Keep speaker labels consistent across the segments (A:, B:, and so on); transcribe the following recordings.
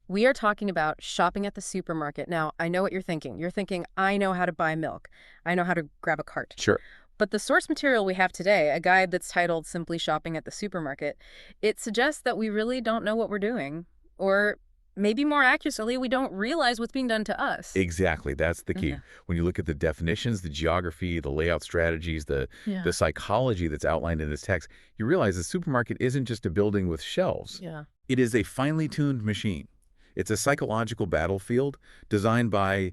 A: We are talking about shopping at the supermarket. Now, I know what you're thinking. You're thinking, I know how to buy milk. I know how to grab a cart.
B: Sure.
A: But the source material we have today, a guide that's titled Simply Shopping at the Supermarket, it suggests that we really don't know what we're doing. Or maybe more accurately, we don't realize what's being done to us.
B: Exactly. That's the key.
A: Okay.
B: When you look at the definitions, the geography, the layout strategies,
A: Yeah.
B: the psychology that's outlined in this text, you realize the supermarket isn't just a building with shelves.
A: Yeah.
B: It is a finely tuned machine. It's a psychological battlefield designed by,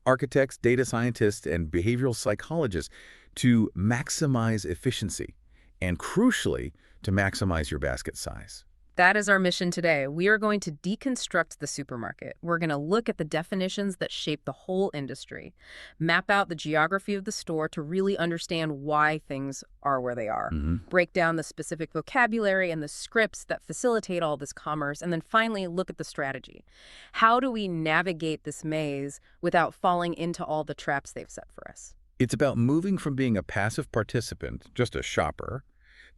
B: architects, data scientists, and behavioral psychologists to maximize efficiency and, crucially, to maximize your basket size.
A: That is our mission today. We are going to deconstruct the supermarket. We're going to look at the definitions that shape the whole industry, map out the geography of the store to really understand why things are where they are, break down the specific vocabulary and the scripts that facilitate all this commerce, and then finally look at the strategy. How do we navigate this maze without falling into all the traps they've set for us?
B: It's about moving from being a passive participant, just a shopper,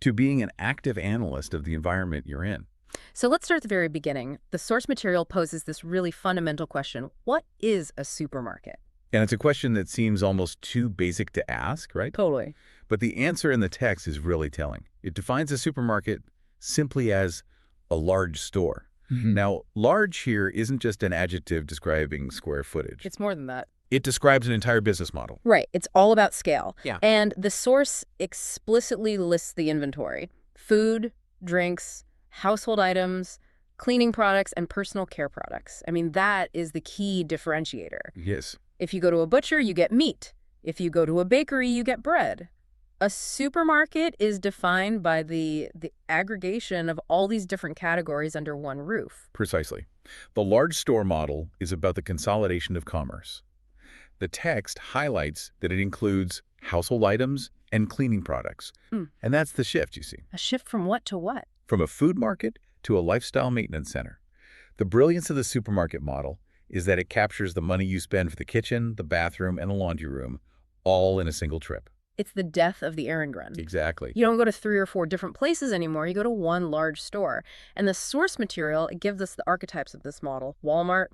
B: to being an active analyst of the environment you're in.
A: So let's start at the very beginning. The source material poses this really fundamental question. What is a supermarket?
B: And it's a question that seems almost too basic to ask, right?
A: Totally.
B: But the answer in the text is really telling. It defines a supermarket simply as a large store. Now, large here isn't just an adjective describing square footage.
A: It's more than that.
B: It describes an entire business model.
A: Right. It's all about scale.
B: Yeah.
A: And the source explicitly lists the inventory: food, drinks, household items, cleaning products, and personal care products. I mean, that is the key differentiator.
B: Yes.
A: If you go to a butcher, you get meat. If you go to a bakery, you get bread. A supermarket is defined by the aggregation of all these different categories under one roof.
B: Precisely. The large store model is about the consolidation of commerce. The text highlights that it includes household items and cleaning products. And that's the shift, you see.
A: A shift from what to what?
B: From a food market to a lifestyle maintenance center. The brilliance of the supermarket model is that it captures the money you spend for the kitchen, the bathroom, and the laundry room, all in a single trip.
A: It's the death of the errand run.
B: Exactly.
A: You don't go to 3 or 4 different places anymore. You go to one large store. And the source material, it gives us the archetypes of this model: Walmart,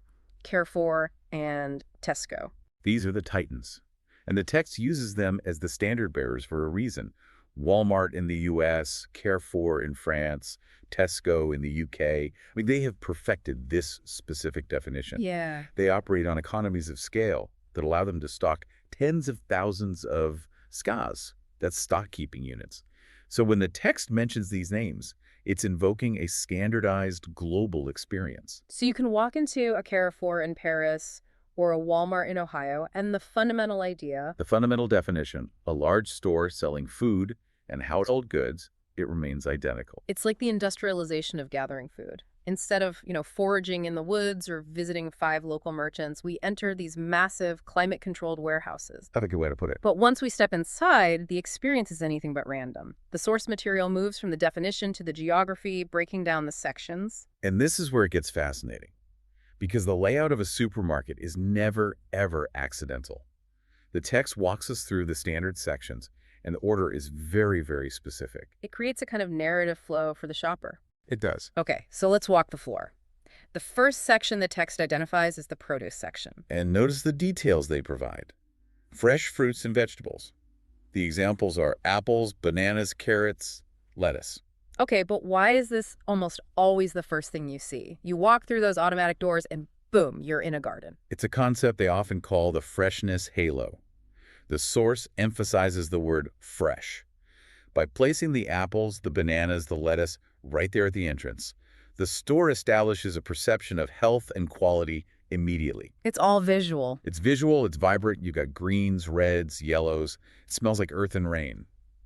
A: Carrefour, and Tesco.
B: These are the titans. And the text uses them as the standard bearers for a reason. Walmart in the US, Carrefour in France, Tesco in the UK. I mean, they have perfected this specific definition.
A: Yeah.
B: They operate on economies of scale that allow them to stock tens of thousands of SKAs. That's stock-keeping units. So when the text mentions these names, it's invoking a standardized global experience.
A: So you can walk into a Carrefour in Paris or a Walmart in Ohio, and the fundamental idea...
B: The fundamental definition, a large store selling food and household goods, it remains identical.
A: It's like the industrialization of gathering food. Instead of, foraging in the woods or visiting 5 local merchants, we enter these massive climate-controlled warehouses.
B: That's a good way to put it.
A: But once we step inside, the experience is anything but random. The source material moves from the definition to the geography, breaking down the sections.
B: And this is where it gets fascinating, because the layout of a supermarket is never, ever accidental. The text walks us through the standard sections, and the order is very, very specific.
A: It creates a kind of narrative flow for the shopper.
B: It does.
A: Okay, so let's walk the floor. The first section the text identifies is the produce section.
B: And notice the details they provide. Fresh fruits and vegetables. The examples are apples, bananas, carrots, lettuce.
A: Okay, but why is this almost always the first thing you see? You walk through those automatic doors and boom, you're in a garden.
B: It's a concept they often call the freshness halo. The source emphasizes the word fresh. By placing the apples, the bananas, the lettuce right there at the entrance, the store establishes a perception of health and quality immediately.
A: It's all visual.
B: It's visual, it's vibrant, you got greens, reds, yellows. It smells like earth and rain,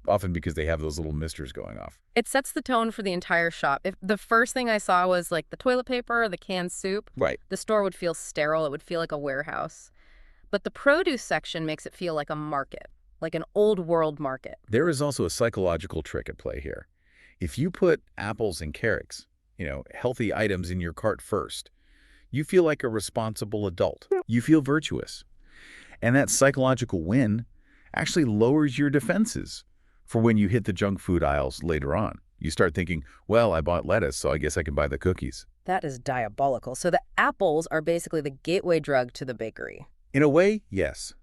B: often because they have those little misters going off.
A: It sets the tone for the entire shop. If the first thing I saw was like the toilet paper or the canned soup,
B: Right.
A: the store would feel sterile. It would feel like a warehouse. But the produce section makes it feel like a market, like an old world market.
B: There is also a psychological trick at play here. If you put apples and carrots, healthy items in your cart first, you feel like a responsible adult. You feel virtuous. And that psychological win actually lowers your defenses for when you hit the junk food aisles later on. You start thinking, well, I bought lettuce, so I guess I can buy the cookies.
A: That is diabolical. So the apples are basically the gateway drug to the bakery.
B: In a way, yes.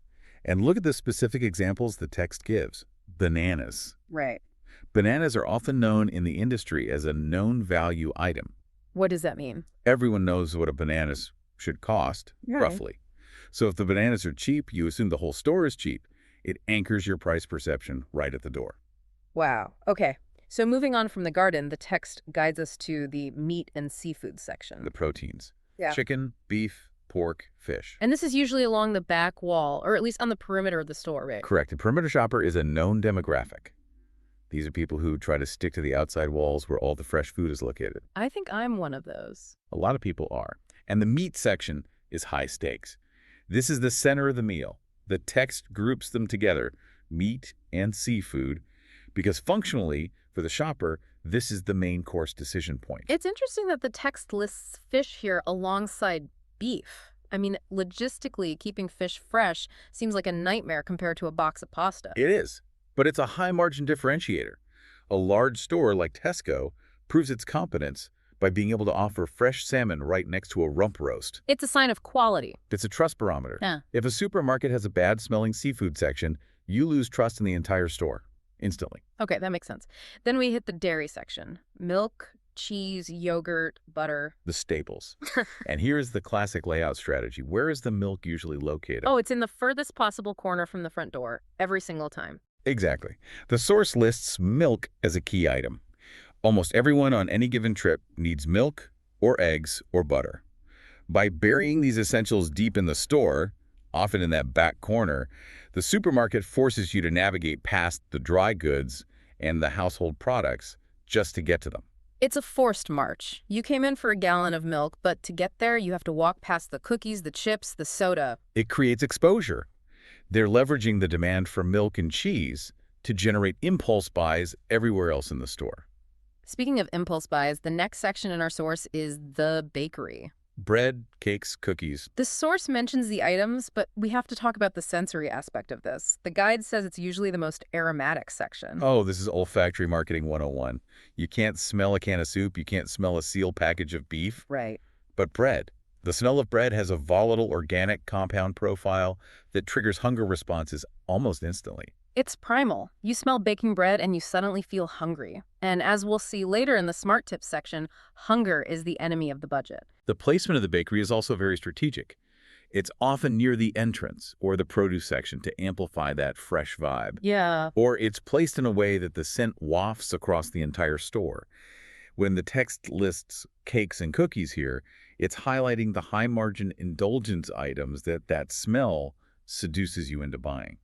B: And look at the specific examples the text gives. Bananas.
A: Right.
B: Bananas are often known in the industry as a known value item.
A: What does that mean?
B: Everyone knows what a banana should cost,
A: Right.
B: roughly. So if the bananas are cheap, you assume the whole store is cheap. It anchors your price perception right at the door.
A: Wow. Okay. So moving on from the garden, the text guides us to the meat and seafood section.
B: The proteins.
A: Yeah.
B: Chicken, beef, pork, fish.
A: And this is usually along the back wall, or at least on the perimeter of the store, right?
B: Correct. A perimeter shopper is a known demographic. These are people who try to stick to the outside walls where all the fresh food is located.
A: I think I'm one of those.
B: A lot of people are. And the meat section is high stakes. This is the center of the meal. The text groups them together, meat and seafood, because functionally, for the shopper, this is the main course decision point.
A: It's interesting that the text lists fish here alongside beef. I mean, logistically, keeping fish fresh seems like a nightmare compared to a box of pasta.
B: It is, but it's a high-margin differentiator. A large store like Tesco proves its competence by being able to offer fresh salmon right next to a rump roast.
A: It's a sign of quality.
B: It's a trust barometer.
A: Yeah.
B: If a supermarket has a bad-smelling seafood section, you lose trust in the entire store, instantly.
A: Okay, that makes sense. Then we hit the dairy section. Milk, cheese, yogurt, butter.
B: The staples. And here's the classic layout strategy. Where is the milk usually located?
A: Oh, it's in the furthest possible corner from the front door, every single time.
B: Exactly. The source lists milk as a key item. Almost everyone on any given trip needs milk or eggs or butter. By burying these essentials deep in the store, often in that back corner, the supermarket forces you to navigate past the dry goods and the household products just to get to them.
A: It's a forced march. You came in for a gallon of milk, but to get there, you have to walk past the cookies, the chips, the soda.
B: It creates exposure. They're leveraging the demand for milk and cheese to generate impulse buys everywhere else in the store.
A: Speaking of impulse buys, the next section in our source is the bakery.
B: Bread, cakes, cookies.
A: The source mentions the items, but we have to talk about the sensory aspect of this. The guide says it's usually the most aromatic section.
B: Oh, this is olfactory marketing 101. You can't smell a can of soup, you can't smell a sealed package of beef.
A: Right.
B: But bread. The smell of bread has a volatile organic compound profile that triggers hunger responses almost instantly.
A: It's primal. You smell baking bread and you suddenly feel hungry. And as we'll see later in the Smart Tips section, hunger is the enemy of the budget.
B: The placement of the bakery is also very strategic. It's often near the entrance or the produce section to amplify that fresh vibe.
A: Yeah.
B: Or it's placed in a way that the scent wafts across the entire store. When the text lists cakes and cookies here, it's highlighting the high-margin indulgence items that smell seduces you into buying.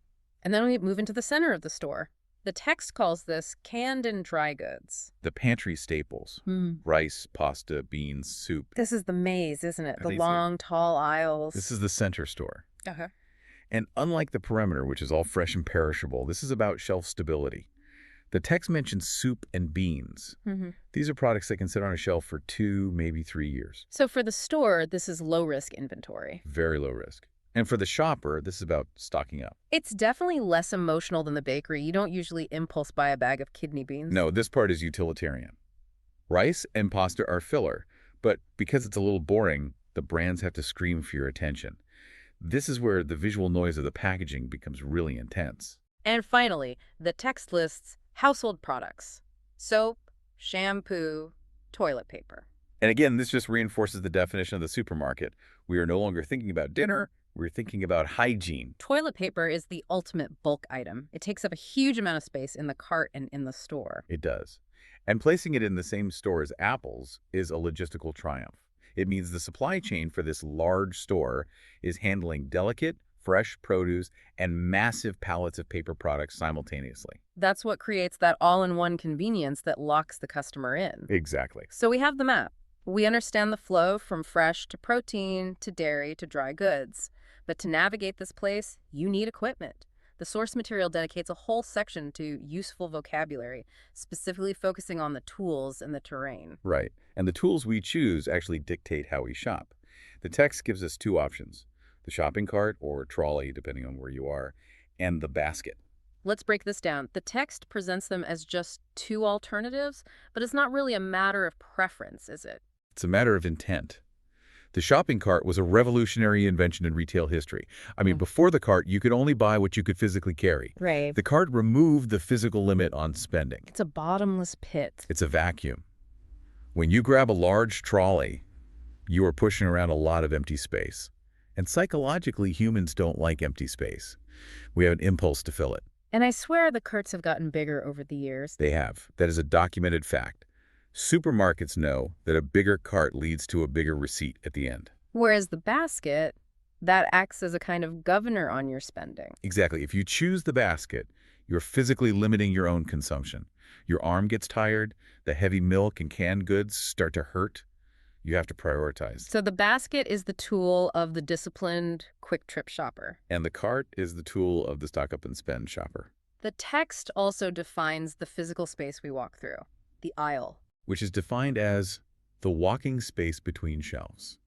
A: And then we move into the center of the store. The text calls this canned and dry goods.
B: The pantry staples. Rice, pasta, beans, soup.
A: This is the maze, isn't it?
B: I
A: The
B: think so.
A: long, tall aisles.
B: This is the center store.
A: Okay.
B: And unlike the perimeter, which is all fresh and perishable, this is about shelf stability. The text mentions soup and beans. These are products that can sit on a shelf for 2, maybe 3 years.
A: So for the store, this is low-risk inventory.
B: Very low risk. And for the shopper, this is about stocking up.
A: It's definitely less emotional than the bakery. You don't usually impulse buy a bag of kidney beans.
B: No, this part is utilitarian. Rice and pasta are filler, but because it's a little boring, the brands have to scream for your attention. This is where the visual noise of the packaging becomes really intense.
A: And finally, the text lists household products. Soap, shampoo, toilet paper.
B: And again, this just reinforces the definition of the supermarket. We are no longer thinking about dinner, we're thinking about hygiene.
A: Toilet paper is the ultimate bulk item. It takes up a huge amount of space in the cart and in the store.
B: It does. And placing it in the same store as apples is a logistical triumph. It means the supply chain for this large store is handling delicate, fresh produce and massive pallets of paper products simultaneously.
A: That's what creates that all-in-one convenience that locks the customer in.
B: Exactly.
A: So we have the map. We understand the flow from fresh to protein to dairy to dry goods. But to navigate this place, you need equipment. The source material dedicates a whole section to useful vocabulary, specifically focusing on the tools and the terrain.
B: Right. And the tools we choose actually dictate how we shop. The text gives us 2 options: the shopping cart or trolley, depending on where you are, and the basket.
A: Let's break this down. The text presents them as just 2 alternatives, but it's not really a matter of preference, is it?
B: It's a matter of intent. The shopping cart was a revolutionary invention in retail history. I mean, before the cart, you could only buy what you could physically carry.
A: Right.
B: The cart removed the physical limit on spending.
A: It's a bottomless pit.
B: It's a vacuum. When you grab a large trolley, you are pushing around a lot of empty space. And psychologically, humans don't like empty space. We have an impulse to fill it.
A: And I swear the carts have gotten bigger over the years.
B: They have. That is a documented fact. Supermarkets know that a bigger cart leads to a bigger receipt at the end.
A: Whereas the basket, that acts as a kind of governor on your spending.
B: Exactly. If you choose the basket, you're physically limiting your own consumption. Your arm gets tired, the heavy milk and canned goods start to hurt. You have to prioritize.
A: So the basket is the tool of the disciplined, quick-trip shopper.
B: And the cart is the tool of the stock-up-and-spend shopper.
A: The text also defines the physical space we walk through, the aisle.
B: Which is defined as the walking space between shelves.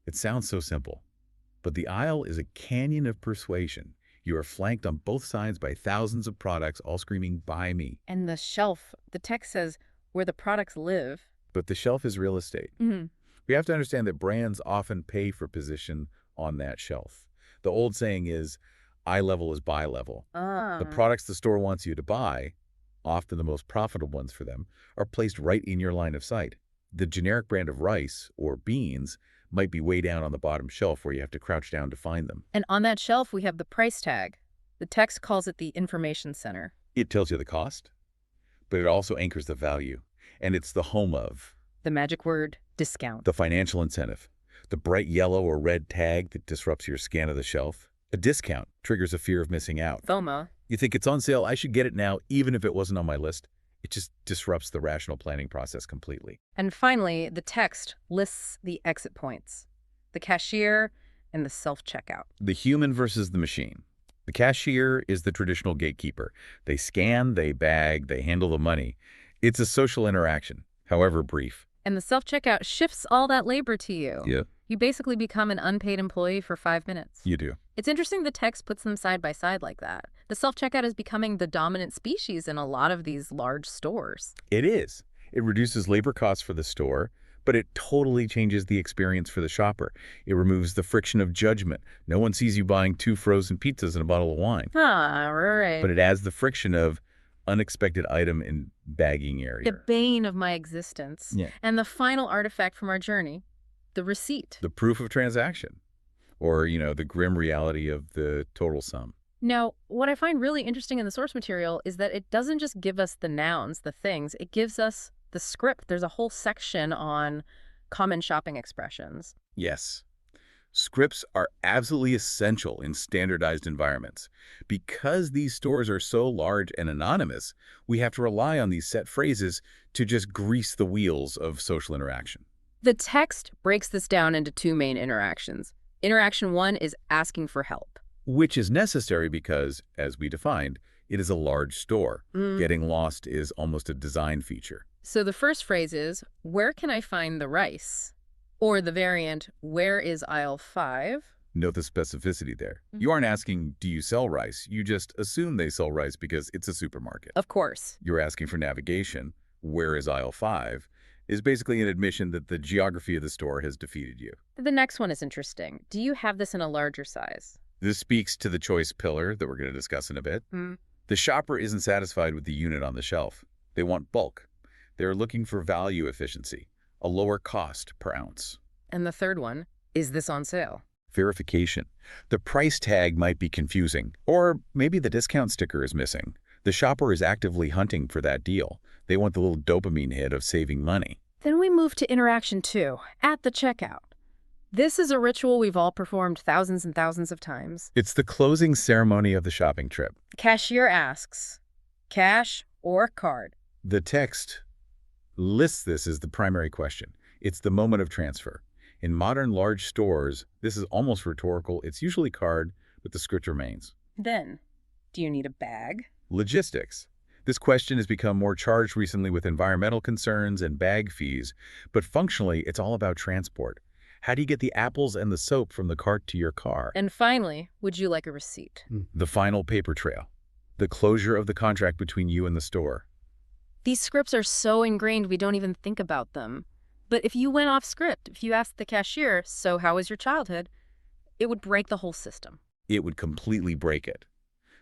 B: It sounds so simple, but the aisle is a canyon of persuasion. You are flanked on both sides by thousands of products all screaming, "Buy me."
A: And the shelf, the text says, where the products live.
B: But the shelf is real estate.
A: Mm-hmm.
B: We have to understand that brands often pay for position on that shelf. The old saying is, eye level is buy level. The products the store wants you to buy, often the most profitable ones for them, are placed right in your line of sight. The generic brand of rice or beans might be way down on the bottom shelf where you have to crouch down to find them.
A: And on that shelf, we have the price tag. The text calls it the information center.
B: It tells you the cost, but it also anchors the value. And it's the home of
A: The magic word, discount.
B: the financial incentive, the bright yellow or red tag that disrupts your scan of the shelf. A discount triggers a fear of missing out.
A: FOMO.
B: You think it's on sale, I should get it now, even if it wasn't on my list. It just disrupts the rational planning process completely.
A: And finally, the text lists the exit points, the cashier and the self-checkout.
B: The human versus the machine. The cashier is the traditional gatekeeper. They scan, they bag, they handle the money. It's a social interaction, however brief.
A: And the self-checkout shifts all that labor to you.
B: Yeah.
A: You basically become an unpaid employee for 5 minutes.
B: You do.
A: It's interesting the text puts them side by side like that. The self-checkout is becoming the dominant species in a lot of these large stores.
B: It is. It reduces labor costs for the store, but it totally changes the experience for the shopper. It removes the friction of judgment. No one sees you buying 2 frozen pizzas and a bottle of wine.
A: Right.
B: But it adds the friction of unexpected item in bagging area.
A: The bane of my existence.
B: Yeah.
A: And the final artifact from our journey, the receipt.
B: The proof of transaction. Or, the grim reality of the total sum.
A: Now, what I find really interesting in the source material is that it doesn't just give us the nouns, the things, it gives us the script. There's a whole section on common shopping expressions.
B: Yes. Scripts are absolutely essential in standardized environments. Because these stores are so large and anonymous, we have to rely on these set phrases to just grease the wheels of social interaction.
A: The text breaks this down into 2 main interactions. Interaction 1 is asking for help.
B: Which is necessary because, as we defined, it is a large store. Getting lost is almost a design feature.
A: So the first phrase is, where can I find the rice? Or the variant, where is aisle 5?
B: Note the specificity there. You aren't asking, do you sell rice? You just assume they sell rice because it's a supermarket.
A: Of course.
B: You're asking for navigation. Where is aisle 5? Is basically an admission that the geography of the store has defeated you.
A: The next one is interesting. Do you have this in a larger size?
B: This speaks to the choice pillar that we're going to discuss in a bit. The shopper isn't satisfied with the unit on the shelf. They want bulk. They're looking for value efficiency, a lower cost per ounce.
A: And the third one, is this on sale?
B: Verification. The price tag might be confusing, or maybe the discount sticker is missing. The shopper is actively hunting for that deal. They want the little dopamine hit of saving money.
A: Then we move to interaction 2, at the checkout. This is a ritual we've all performed thousands and thousands of times.
B: It's the closing ceremony of the shopping trip.
A: Cashier asks, cash or card?
B: The text lists this as the primary question. It's the moment of transfer. In modern large stores, this is almost rhetorical. It's usually card, but the script remains.
A: Then, do you need a bag?
B: Logistics. This question has become more charged recently with environmental concerns and bag fees, but functionally, it's all about transport. How do you get the apples and the soap from the cart to your car?
A: And finally, would you like a receipt?
B: The final paper trail. The closure of the contract between you and the store.
A: These scripts are so ingrained we don't even think about them. But if you went off script, if you asked the cashier, so how was your childhood, it would break the whole system.
B: It would completely break it.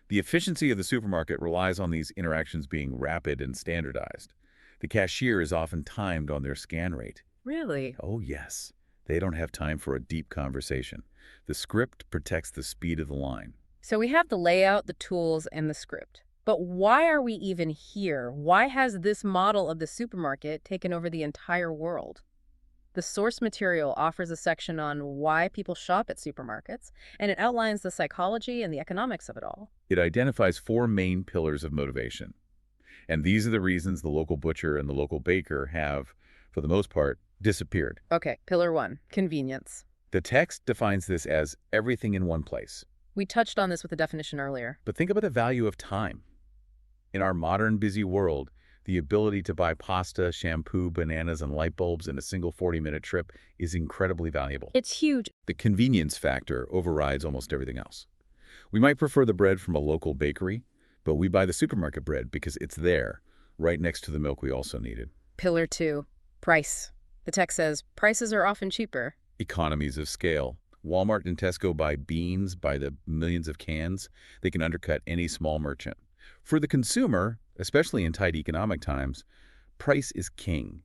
B: The efficiency of the supermarket relies on these interactions being rapid and standardized. The cashier is often timed on their scan rate.
A: Really?
B: Oh, yes. They don't have time for a deep conversation. The script protects the speed of the line.
A: So we have the layout, the tools, and the script. But why are we even here? Why has this model of the supermarket taken over the entire world? The source material offers a section on why people shop at supermarkets, and it outlines the psychology and the economics of it all.
B: It identifies four main pillars of motivation. And these are the reasons the local butcher and the local baker have, for the most part, disappeared.
A: Okay, pillar one, convenience.
B: The text defines this as everything in one place.
A: We touched on this with the definition earlier.
B: But think about the value of time. In our modern busy world, the ability to buy pasta, shampoo, bananas, and light bulbs in a single 40-minute trip is incredibly valuable.
A: It's huge.
B: The convenience factor overrides almost everything else. We might prefer the bread from a local bakery, but we buy the supermarket bread because it's there, right next to the milk we also needed.
A: Pillar two, price. The text says prices are often cheaper.
B: Economies of scale. Walmart and Tesco buy beans by the millions of cans. They can undercut any small merchant. For the consumer, especially in tight economic times, price is king.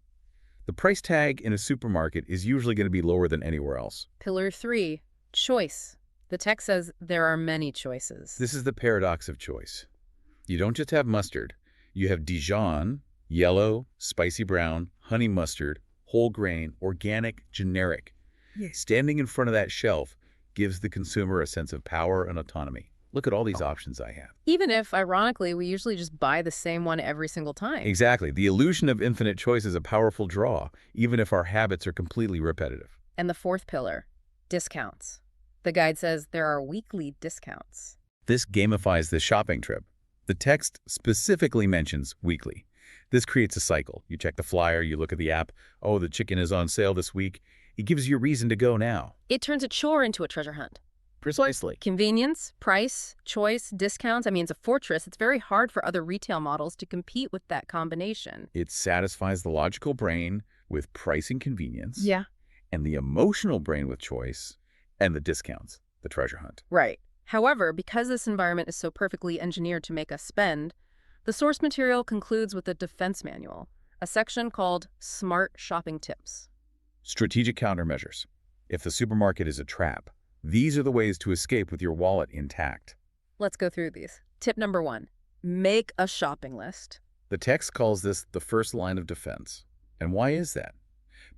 B: The price tag in a supermarket is usually going to be lower than anywhere else.
A: Pillar three, choice. The text says there are many choices.
B: This is the paradox of choice. You don't just have mustard. You have Dijon, yellow, spicy brown, honey mustard, whole grain, organic, generic. Yes. Standing in front of that shelf gives the consumer a sense of power and autonomy. Look at all these options I have.
A: Even if, ironically, we usually just buy the same one every single time.
B: Exactly. The illusion of infinite choice is a powerful draw, even if our habits are completely repetitive.
A: And the fourth pillar, discounts. The guide says there are weekly discounts.
B: This gamifies the shopping trip. The text specifically mentions weekly. This creates a cycle. You check the flyer, you look at the app. Oh, the chicken is on sale this week. It gives you a reason to go now.
A: It turns a chore into a treasure hunt.
B: Precisely.
A: Convenience, price, choice, discounts. I mean, it's a fortress. It's very hard for other retail models to compete with that combination.
B: It satisfies the logical brain with price and convenience.
A: Yeah.
B: And the emotional brain with choice and the discounts, the treasure hunt.
A: Right. However, because this environment is so perfectly engineered to make us spend, the source material concludes with a defense manual, a section called Smart Shopping Tips.
B: Strategic countermeasures. If the supermarket is a trap, these are the ways to escape with your wallet intact.
A: Let's go through these. Tip number one, make a shopping list.
B: The text calls this the first line of defense. And why is that?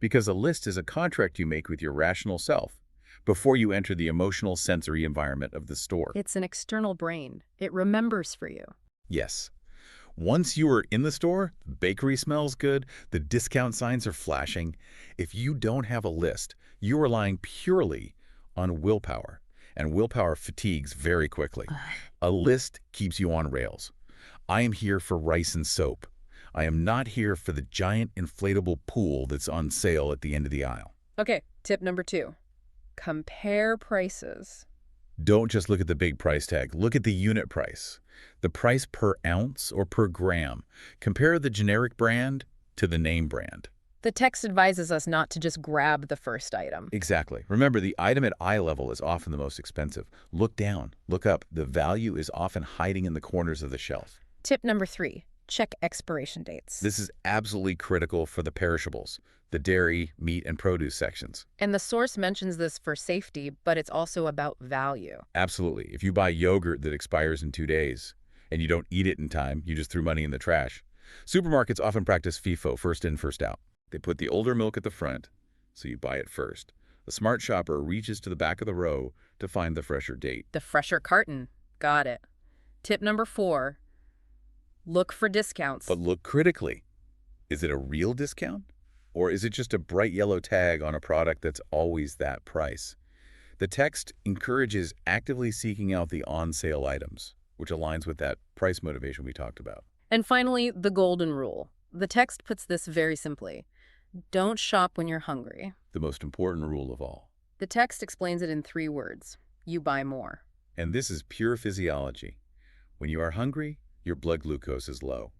B: Because a list is a contract you make with your rational self before you enter the emotional sensory environment of the store.
A: It's an external brain. It remembers for you.
B: Yes. Once you are in the store, the bakery smells good, the discount signs are flashing. If you don't have a list, you're relying purely on willpower, and willpower fatigues very quickly. A list keeps you on rails. I am here for rice and soap. I am not here for the giant inflatable pool that's on sale at the end of the aisle.
A: Okay, tip number two, compare prices.
B: Don't just look at the big price tag. Look at the unit price. The price per ounce or per gram. Compare the generic brand to the name brand.
A: The text advises us not to just grab the first item.
B: Exactly. Remember, the item at eye level is often the most expensive. Look down, look up. The value is often hiding in the corners of the shelf.
A: Tip number three, check expiration dates.
B: This is absolutely critical for the perishables, the dairy, meat, and produce sections.
A: And the source mentions this for safety, but it's also about value.
B: Absolutely. If you buy yogurt that expires in 2 days and you don't eat it in time, you just threw money in the trash. Supermarkets often practice FIFO, first in, first out. They put the older milk at the front, so you buy it first. The smart shopper reaches to the back of the row to find the fresher date.
A: The fresher carton. Got it. Tip number four, look for discounts.
B: But look critically. Is it a real discount? Or is it just a bright yellow tag on a product that's always that price? The text encourages actively seeking out the on-sale items, which aligns with that price motivation we talked about.
A: And finally, the golden rule. The text puts this very simply. Don't shop when you're hungry.
B: The most important rule of all.
A: The text explains it in 3 words. You buy more.
B: And this is pure physiology. When you are hungry, your blood glucose is low.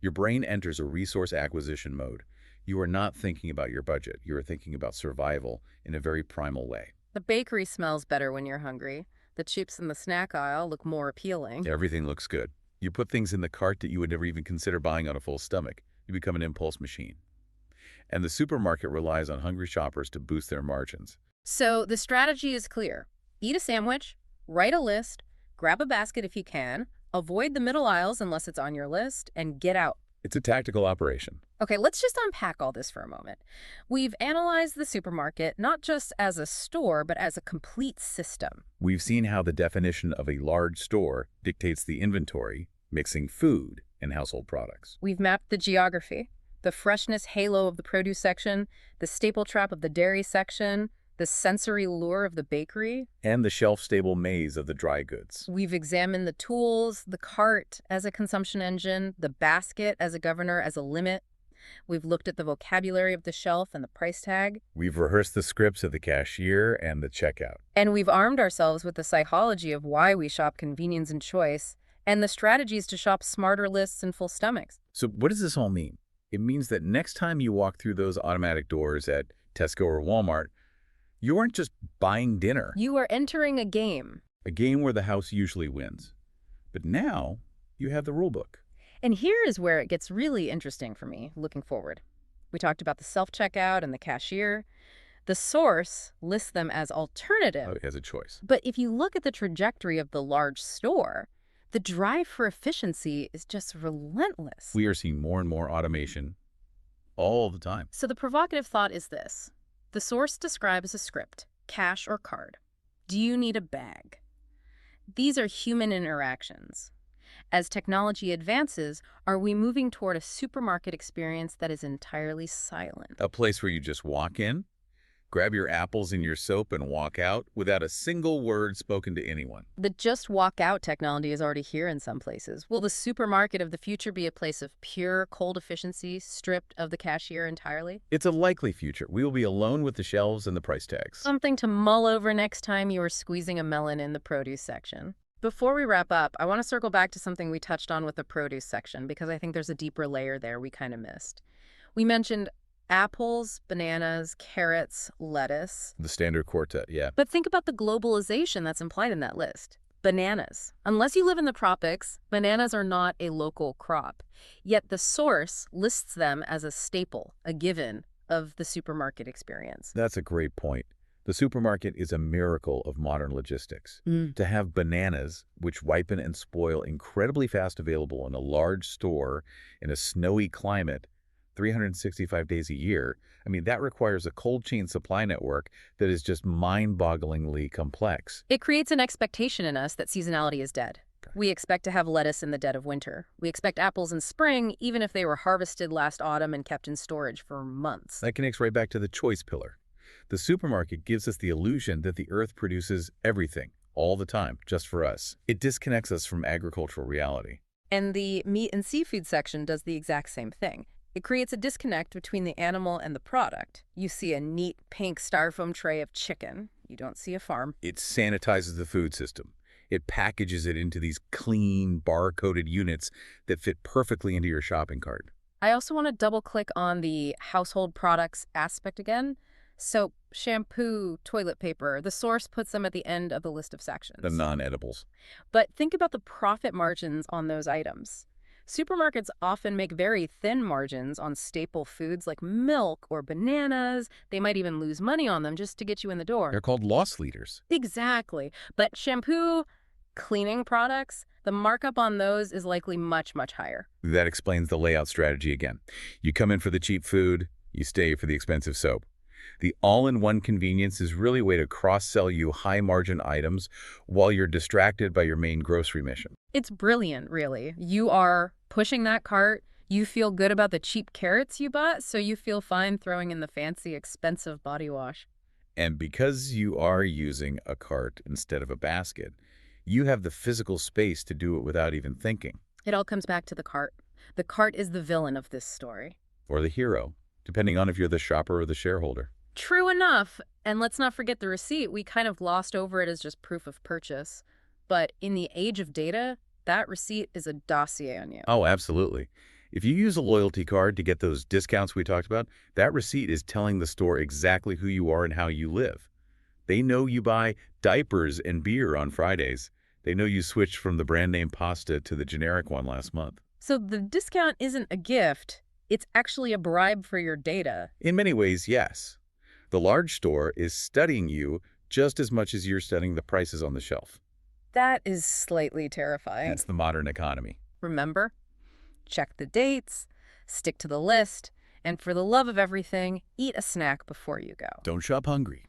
B: Your brain enters a resource acquisition mode. You are not thinking about your budget. You are thinking about survival in a very primal way.
A: The bakery smells better when you're hungry. The chips in the snack aisle look more appealing.
B: Everything looks good. You put things in the cart that you would never even consider buying on a full stomach. You become an impulse machine. And the supermarket relies on hungry shoppers to boost their margins.
A: So the strategy is clear. Eat a sandwich, write a list, grab a basket if you can, avoid the middle aisles unless it's on your list, and get out.
B: It's a tactical operation.
A: Okay, let's just unpack all this for a moment. We've analyzed the supermarket not just as a store, but as a complete system.
B: We've seen how the definition of a large store dictates the inventory, mixing food and household products.
A: We've mapped the geography, the freshness halo of the produce section, the staple trap of the dairy section, the sensory lure of the bakery.
B: And the shelf-stable maze of the dry goods.
A: We've examined the tools, the cart as a consumption engine, the basket as a governor, as a limit. We've looked at the vocabulary of the shelf and the price tag.
B: We've rehearsed the scripts of the cashier and the checkout.
A: And we've armed ourselves with the psychology of why we shop convenience and choice, and the strategies to shop smarter lists and full stomachs.
B: So what does this all mean? It means that next time you walk through those automatic doors at Tesco or Walmart, you aren't just buying dinner.
A: You are entering a game.
B: A game where the house usually wins. But now you have the rule book.
A: And here is where it gets really interesting for me, looking forward. We talked about the self-checkout and the cashier. The source lists them as alternative.
B: Oh, it has a choice.
A: But if you look at the trajectory of the large store, the drive for efficiency is just relentless.
B: We are seeing more and more automation all the time.
A: So the provocative thought is this. The source describes a script, cash or card. Do you need a bag? These are human interactions. As technology advances, are we moving toward a supermarket experience that is entirely silent?
B: A place where you just walk in, grab your apples and your soap and walk out without a single word spoken to anyone.
A: The just walk out technology is already here in some places. Will the supermarket of the future be a place of pure cold efficiency, stripped of the cashier entirely?
B: It's a likely future. We will be alone with the shelves and the price tags.
A: Something to mull over next time you are squeezing a melon in the produce section. Before we wrap up, I want to circle back to something we touched on with the produce section because I think there's a deeper layer there we kind of missed. We mentioned apples, bananas, carrots, lettuce.
B: The standard quartet, yeah.
A: But think about the globalization that's implied in that list. Bananas. Unless you live in the tropics, bananas are not a local crop. Yet the source lists them as a staple, a given of the supermarket experience.
B: That's a great point. The supermarket is a miracle of modern logistics. To have bananas, which ripen and spoil incredibly fast, available in a large store in a snowy climate 365 days a year, I mean, that requires a cold chain supply network that is just mind-bogglingly complex.
A: It creates an expectation in us that seasonality is dead. We expect to have lettuce in the dead of winter. We expect apples in spring, even if they were harvested last autumn and kept in storage for months.
B: That connects right back to the choice pillar. The supermarket gives us the illusion that the earth produces everything, all the time, just for us. It disconnects us from agricultural reality.
A: And the meat and seafood section does the exact same thing. It creates a disconnect between the animal and the product. You see a neat pink styrofoam tray of chicken. You don't see a farm.
B: It sanitizes the food system. It packages it into these clean, bar-coded units that fit perfectly into your shopping cart.
A: I also want to double-click on the household products aspect again. Soap, shampoo, toilet paper. The source puts them at the end of the list of sections.
B: The non-edibles.
A: But think about the profit margins on those items. Supermarkets often make very thin margins on staple foods like milk or bananas. They might even lose money on them just to get you in the door.
B: They're called loss leaders.
A: Exactly. But shampoo, cleaning products, the markup on those is likely much, much higher.
B: That explains the layout strategy again. You come in for the cheap food, you stay for the expensive soap. The all-in-one convenience is really a way to cross-sell you high-margin items while you're distracted by your main grocery mission.
A: It's brilliant, really. You are pushing that cart. You feel good about the cheap carrots you bought, so you feel fine throwing in the fancy, expensive body wash.
B: And because you are using a cart instead of a basket, you have the physical space to do it without even thinking.
A: It all comes back to the cart. The cart is the villain of this story.
B: Or the hero, depending on if you're the shopper or the shareholder.
A: True enough. And let's not forget the receipt. We kind of glossed over it as just proof of purchase. But in the age of data, that receipt is a dossier on you.
B: Oh, absolutely. If you use a loyalty card to get those discounts we talked about, that receipt is telling the store exactly who you are and how you live. They know you buy diapers and beer on Fridays. They know you switched from the brand name pasta to the generic one last month.
A: So the discount isn't a gift, it's actually a bribe for your data.
B: In many ways, yes. The large store is studying you just as much as you're studying the prices on the shelf.
A: That is slightly terrifying.
B: That's the modern economy.
A: Remember? Check the dates, stick to the list, and for the love of everything, eat a snack before you go.
B: Don't shop hungry.